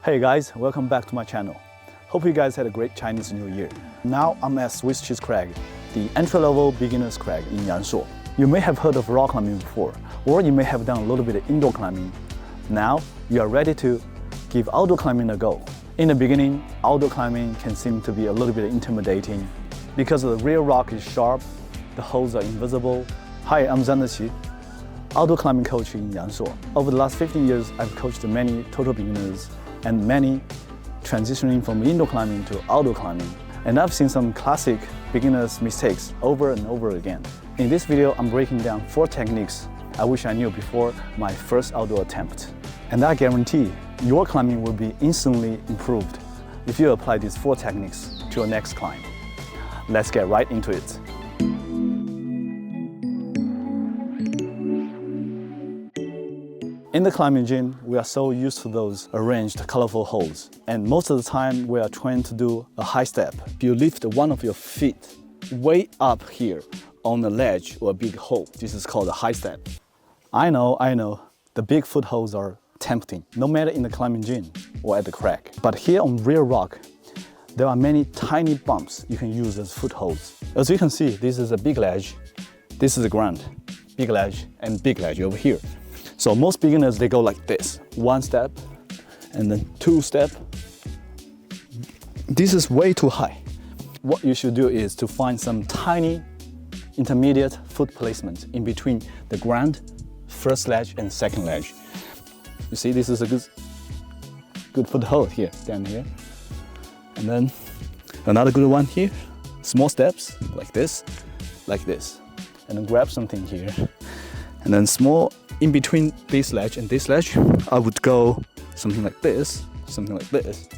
Hey guys, welcome back to my channel. Hope you guys had a great Chinese New Year. Now I'm at Swiss Cheese Crag, the entry-level beginner's crag in Yangshuo. You may have heard of rock climbing before, or you may have done a little bit of indoor climbing. Now you are ready to give outdoor climbing a go. In the beginning, outdoor climbing can seem to be a little bit intimidating because the real rock is sharp, the holes are invisible. Hi, I'm Zandeqi, outdoor climbing coach in Yangshuo. Over the last 15 years, I've coached many total beginners and many transitioning from indoor climbing to outdoor climbing. And I've seen some classic beginners' mistakes over and over again. In this video, I'm breaking down 4 techniques I wish I knew before my first outdoor attempt. And I guarantee your climbing will be instantly improved if you apply these 4 techniques to your next climb. Let's get right into it. In the climbing gym, we are so used to those arranged colorful holes. And most of the time, we are trying to do a high step. You lift one of your feet way up here on a ledge or a big hole. This is called a high step. I know, the big footholds are tempting, no matter in the climbing gym or at the crag. But here on real rock, there are many tiny bumps you can use as footholds. As you can see, this is a big ledge, this is the ground, big ledge and big ledge over here. So most beginners, they go like this, 1 step and then 2 step. This is way too high. What you should do is to find some tiny intermediate foot placement in between the ground, first ledge and second ledge. You see, this is a good foothold here, down here. And then another good one here, small steps like this. And then grab something here. And then small in between this ledge and this ledge, I would go something like this, something like this,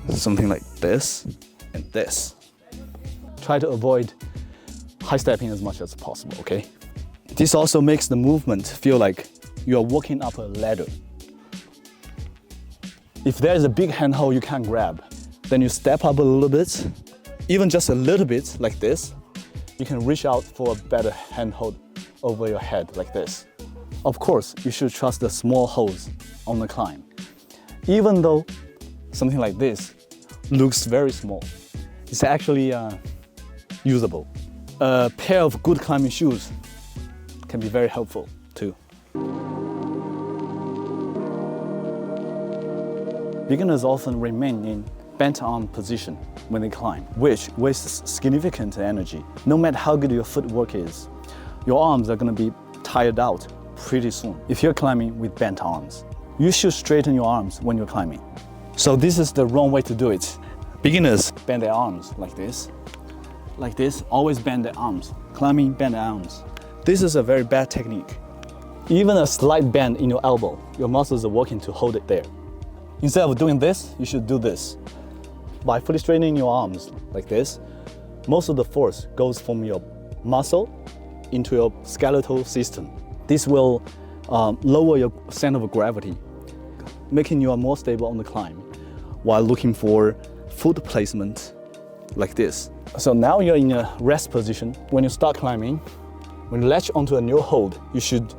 something like this, and this. Try to avoid high stepping as much as possible, okay? This also makes the movement feel like you are walking up a ladder. If there is a big handhold you can't grab, then you step up a little bit, even just a little bit like this. You can reach out for a better handhold over your head like this. Of course, you should trust the small holes on the climb. Even though something like this looks very small, it's actually usable. A pair of good climbing shoes can be very helpful too. Beginners often remain in bent arm position when they climb, which wastes significant energy. No matter how good your footwork is, your arms are going to be tired out pretty soon. If you're climbing with bent arms, you should straighten your arms when you're climbing. So this is the wrong way to do it. Beginners bend their arms like this, always bend their arms. Climbing, bend their arms. This is a very bad technique. Even a slight bend in your elbow, your muscles are working to hold it there. Instead of doing this, you should do this. By fully straightening your arms like this, most of the force goes from your muscle into your skeletal system. This will lower your center of gravity, making you more stable on the climb, while looking for foot placement like this. So now you're in a rest position. When you start climbing, when you latch onto a new hold, you should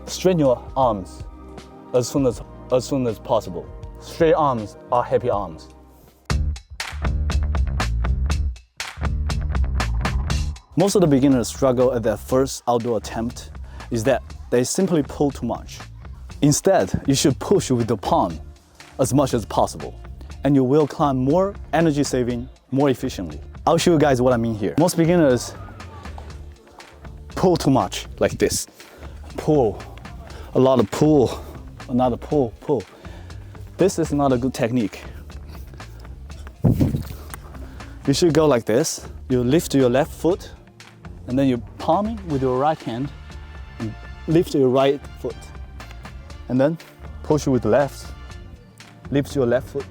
straighten your arms as soon as possible. Straight arms are happy arms. Most of the beginners struggle at their first outdoor attempt is that they simply pull too much. Instead, you should push with the palm as much as possible, and you will climb more energy saving, more efficiently. I'll show you guys what I mean here. Most beginners pull too much, like this. Pull, a lot of pull, another pull. This is not a good technique. You should go like this. You lift your left foot, and then you palm it with your right hand, and lift your right foot. And then push with the left, lift your left foot.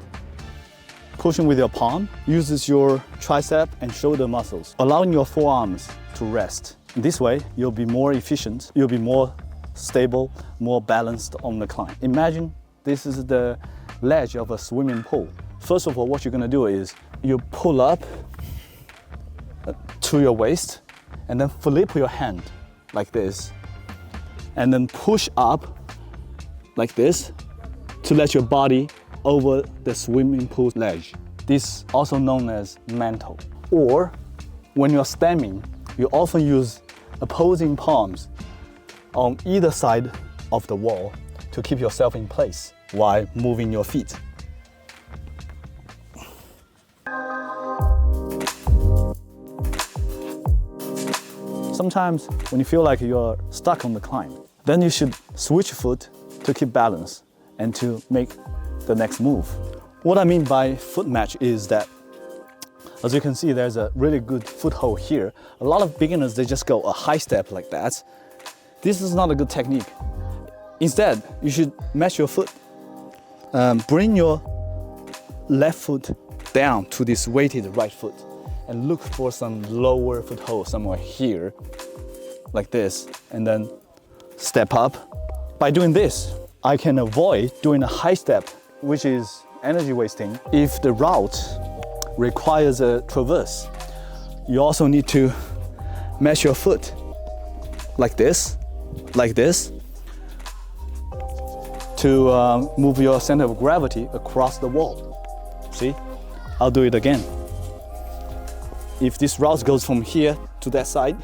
Pushing with your palm uses your tricep and shoulder muscles, allowing your forearms to rest. This way, you'll be more efficient, you'll be more stable, more balanced on the climb. Imagine this is the ledge of a swimming pool. First of all, what you're gonna do is you pull up to your waist and then flip your hand like this. And then push up like this to let your body over the swimming pool ledge. This is also known as mantle. Or when you're stemming, you often use opposing palms on either side of the wall to keep yourself in place while moving your feet. Sometimes when you feel like you're stuck on the climb, then you should switch foot to keep balance and to make the next move. What I mean by foot match is that, as you can see, there's a really good foothold here. A lot of beginners, they just go a high step like that. This is not a good technique. Instead, you should match your foot. Bring your left foot down to this weighted right foot and look for some lower foothold somewhere here, like this, and then step up. By doing this, I can avoid doing a high step, which is energy wasting. If the route requires a traverse, you also need to match your foot like this, to move your center of gravity across the wall. See? I'll do it again. If this route goes from here to that side,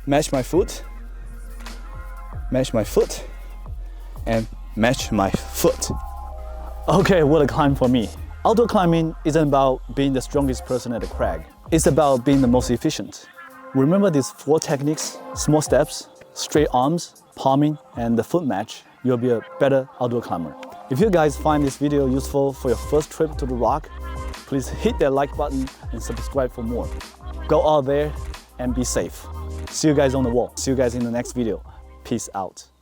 match my foot, and match my foot. Okay, what a climb for me. Outdoor climbing isn't about being the strongest person at the crag. It's about being the most efficient. Remember these 4 techniques: small steps, straight arms, palming, and the foot match. You'll be a better outdoor climber. If you guys find this video useful for your first trip to the rock, please hit that like button and subscribe for more. Go out there and be safe. See you guys on the wall. See you guys in the next video. Peace out.